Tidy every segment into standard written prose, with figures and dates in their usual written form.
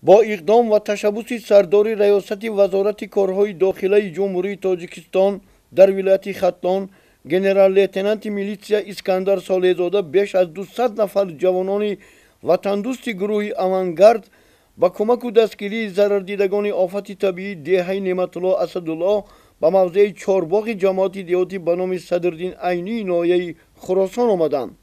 با اقدام و تشبث سردار ریاست وزارت کارهای داخلی جمهوری تاجیکستان در ولایت ختلان گنرال لیتنانت میلیتسیا اسکندر سالزاده بیش از 200 نفر جوانان وطندوست گروه آوانگارد با کمک و دستگیری ضرردیدگان آفت طبیعی دهه نعمت الله اسدالله به موضع چهارباغ جماعت دیهاتی به نام صدرالدین عینی ناحیه خراسان آمدند.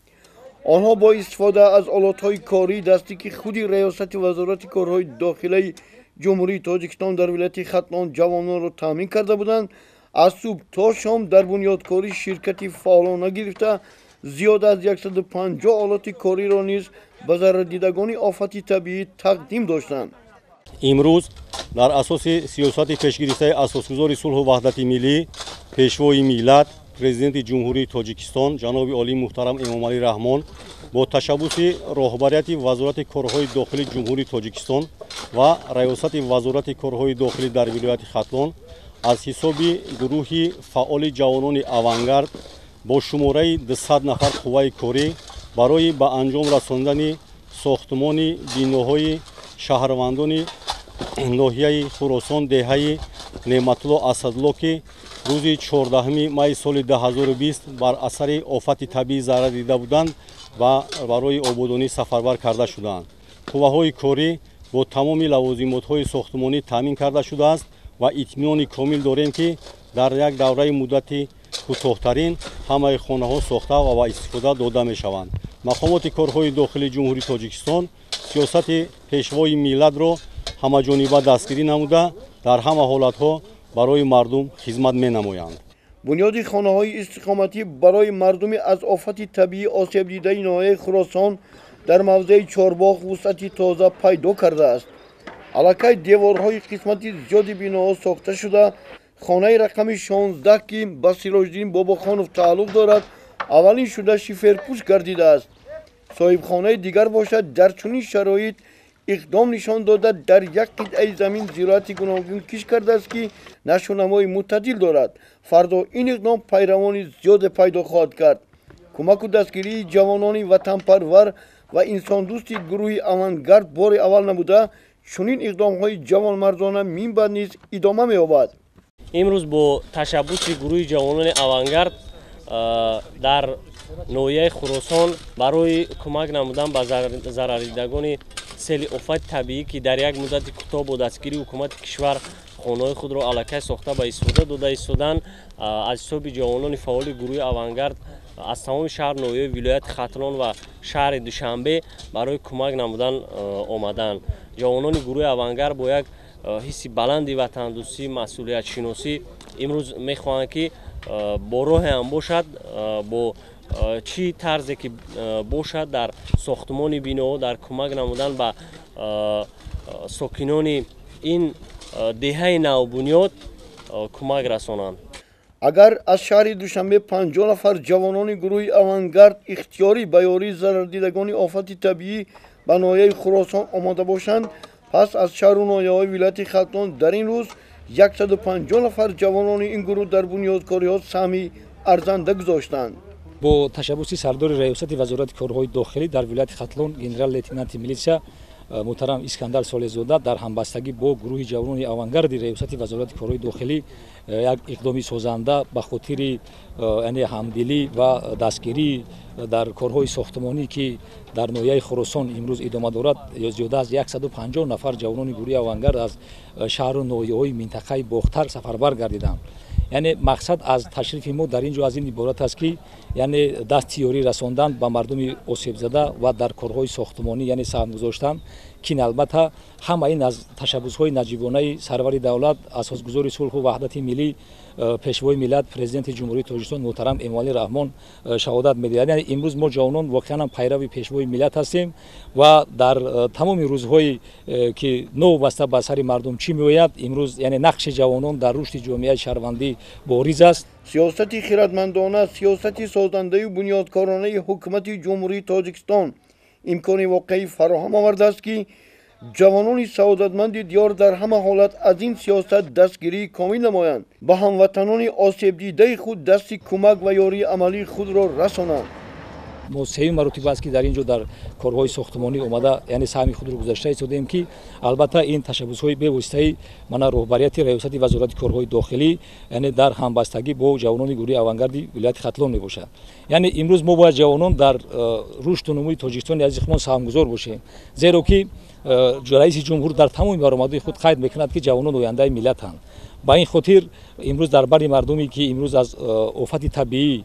آنها با استفاده از آلاتهای کاری دستی که خودی ریاست وزارت کارهای داخلی جمهوری تاجیکستان در ولایت ختلان جوانان را تامین کرده بودند. از صبح تا شام در بنیادکاری شرکتی فعالانه گرفته زیاد از 150 آلات کاری را نیز به ضرردیدگان آفت طبیعی تقدیم داشتند. امروز در اساس سیاست پیشگرفته اساسگزار صلح و وحدت ملی پیشوای ملت پرزیدنت جمهوری تاجیکستان جناب عالی محترم امامعلی رحمان با تشبث راهبریت وزارت کارهای داخلی جمهوری تاجیکستان و ریاست وزارت کارهای داخلی در ولایت ختلان از حساب گروه فعال جوانان آوانگارد با شماره 200 نفر قوه کاری برای به انجام رساندن ساختمان بیناهای شهروندان ناحیه خراسان دهه نعمت الله اسدالله که روز 14 می سال 2020 بر اثر آفت طبیعی ضرر دیده بودند و برای آبادانی سفربر کرده شدند. قوه‌های کاری با تمام لوازمات‌های ساختمانی تامین کرده شده است و اطمینان کامل داریم که در یک دوره مدتی کوتاه‌ترین همه خانه‌ها ساخته و با استفاده داده می‌شوند. مقامات کارهای داخلی جمهوری تاجیکستان سیاست پیشوای ملت را همه‌جانبه دستگیری نموده در همه حالت‌ها برای مردم خدمت می‌نمایند. بنیاد خانه‌های استقامتی برای مردم از آفت طبیعی آسیب دیده ناحیه خراسان در موضع چهارباغ وسعت تازه پیدا کرده است. علاقه دیوارهای قسمت زیادی بناها ساخته شده. خانه رقم 16 که به سراج‌الدین باباخانov تعلق دارد اولین شده شیفرپوش گردیده است. صاحب خانه دیگر باشد در چنین شرایط اقدام نشان داده در یک قطعه زمین زراعت گوناگون کش کرده است که نشونمای معتدل دارد. فردا این اقدام پیروان زیاد پیدا خواهد کرد. کمک و دستگیری جوانان وطن پرور و انسان دوست گروه آوانگارد بار اول نبوده چنین اقدام های جوان مردانه من بعد نیز ادامه می‌یابد. امروز با تشبث گروه جوانان آوانگارد در ناحیه خراسان برای کمک نمودن به ضرردیدگان سیل آفت طبیعی که در یک مدت کوتاه با دستگیری حکومت کشور خانه‌های خود را علاقه ساخته به استفاده داده ایستادند، از حساب جوانان فعال گروه آوانگارد از تمام شهر ناحیه ولایت ختلان و شهر دوشنبه برای کمک نمودن آمدند. جوانان گروه آوانگارد با یک حس بلندی وطن دوستی مسئولیت شناسی امروز میخواهند که با راه هم باشد، با چی طرزی که باشد در ساختمان بیناها در کمک نمودن به ساکنان این دهه نوبنیاد کمک رسانند. اگر از شهر دوشنبه 50 نفر جوانان گروه آوانگارد اختیاری به یاری ضرردیدگان آفت طبیعی به ناحیه خراسان آماده باشند، پس از شهر و ناحیه‌های ولایت ختلان در این روز 150 نفر جوانان این گروه در بنیادکاری‌ها سهمی ارزنده گذاشتند. با تشبث سردار ریاست وزارت کارهای داخلی در ولایت ختلان گنرال لیتنانت میلیتسیا محترم اسکندر سالزاده در همبستگی با گروه جوانان آوانگارد ریاست وزارت کارهای داخلی یک اقدامی سازنده به خاطر یعنی همدلی و دستگیری در کارهای ساختمانی که در ناحیه خراسان امروز ادامه دارد زیاده از 150 نفر جوانان گروه آوانگارد از شهر و ناحیه‌های منطقه باختر سفربر گردیدند. یعنی مقصد از تشریف ما در اینجا از این عبارت است که یعنی دستیاری رساندن به مردم آسیب زده و در کارهای ساختمانی یعنی سهم گذاشتن که البته همه این از تشبث‌های نجیبانه سرور دولت اساسگزار صلح و وحدت ملی پیشوای ملت پرزیدنت جمهوری تاجیکستان محترم امامعلی رحمان شهادت می‌دهد. یعنی امروز ما جوانان واقعا پیرو پیشوای ملت هستیم و در تمام روزهایی که نو بسته به سر مردم چی میآید امروز یعنی نقش جوانان در رشد جامعه شهروندی بارز است. سیاست خردمندانه، سیاست سازنده و بنیادکارانه حکومت جمهوری تاجیکستان امکان واقعی فراهم آورده است که جوانان سعادتمند دیار در همه حالت از این سیاست دستگیری کامل نمایند، به هموطنان آسیب دیده خود دست کمک و یاری عملی خود را رسانند. мо сеюм маротиба аст ки дар ин ҷо дар корҳои сохтмонӣ омада яъне саҳми худро гузашта истодем ки албатта ин ташаббусҳои бевоситаи мана роҳбарияти раёсати вазорати корҳои дохилӣ яъне дар ҳамбастагӣ бо ҷавонони гурӯҳи авангарди вилояти хатлон мебошад. яъне имрӯз мо бояд ҷавонон дар рушду нумӯи тоҷикистони азизи худмон саҳмгузор бошем, зеро ки раиси ҷумҳур дар тамоми баромадҳои худ қайд мекунад ки ҷавонон ояндаи миллатанд. ба ин хотир имрӯз дар бари мардуме ки имрӯз аз офати табиӣ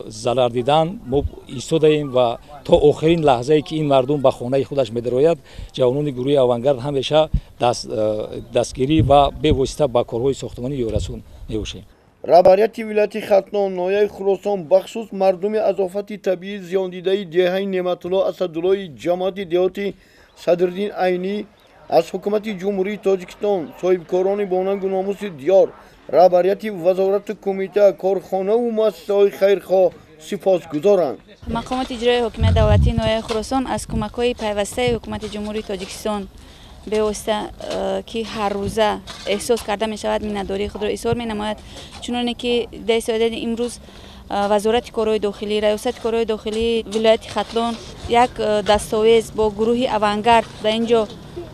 зарар дидан мо истодаем ва то охирин лаҳзае ки ин мардум ба хонаи худаш медарояд ҷавонони гурӯҳи авангард ҳамеша дастгирӣ ва бевосита ба корҳои сохтмонӣ ёрасун мебошем. раҳбарияти вилояти хатлон ноҳияи хуросон бахусус мардуми аз офати табиӣ зиёндидаи деҳаи неъматулло асадуллои ҷамоати деҳоти садриддин айнӣ аз ҳукумати ҷумҳурии тоҷикистон, соҳибкорони бонангу номуси диёр, раҳбарияти вазорату кумита, корхонаву муассисаҳои хайрхоҳ сипосгузоранд. мақомоти иҷрои ҳокимияти давлатии ноҳияи хуросон аз кӯмакҳои пайвастаи ҳукумати ҷумҳурии тоҷикистон бевосита ки ҳаррӯза эҳсос карда мешавад миннатдории худро изҳор менамояд, чуноне ки дар истодаи имрӯз вазорати корҳои дохилӣ, раёсати корҳои дохилии вилояти хатлон як дастовез бо гурӯҳи авангард дар ин ҷо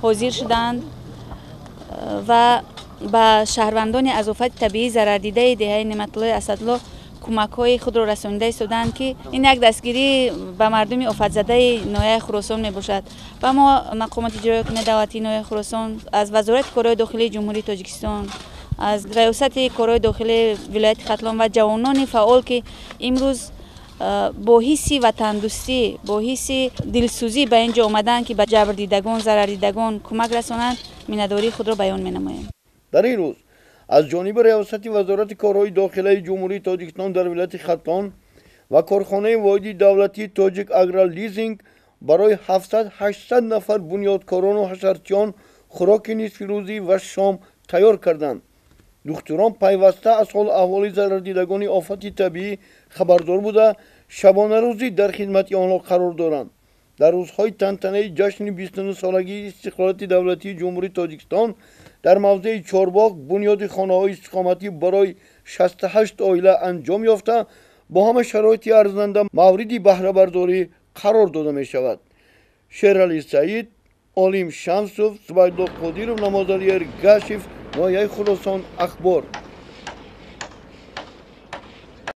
ҳозир шуданд ва ба шаҳрвандони аз офати табиӣ зарардидаи деҳаи неъматуллои асадулло кӯмакҳои худро расонида истоданд ки ин як дастгирӣ ба мардуми офатзадаи ноҳияи хуросон мебошад. ва мо мақомоти иҷрои ҳокимияти давлатии ноҳияи хуросон аз вазорати корҳои дохилии ҷумҳурии тоҷикистон, аз раёсати корҳои дохилии вилояти хатлон ва ҷавонони фаъол ки имрӯз бо ҳисси ватандӯстӣ, бо ҳисси дилсӯзӣ ба ин ҷо омаданд ки ба ҷабрдидагон, зарардидагон кӯмак расонанд, миннатдории худро баён менамоем. дар ин рӯз аз ҷониби раёсати вазорати корҳои дохилаи ҷумҳурии тоҷикистон дар вилояти хатлон ва корхонаи воҳиди давлатии тоҷик агролизинг барои 700-800 нафар бунёдкорону ҳашарчиён хӯроки нисфирӯзӣ ва шом тайёр карданд. духтурон пайваста аз ҳол аҳволи зарардидагони офати табиӣ хабардор буда шабонарӯзӣ дар хидмати онҳо қарор доранд. дар рӯзҳои тантанаи ҷашни 29-солагии истиқлолияти давлатии ҷумҳурии тоҷикистон дар мавзеи чорбоғ бунёди хонаҳои истиқоматӣ барои 68 оила анҷом ёфта, бо ҳама шароити арзанда мавриди баҳрабардорӣ қарор дода мешавад. шералӣ саид, олим шамсов, зубайдулло қодиров, намозали эргашев, ноҳияи хуросон, ахбор.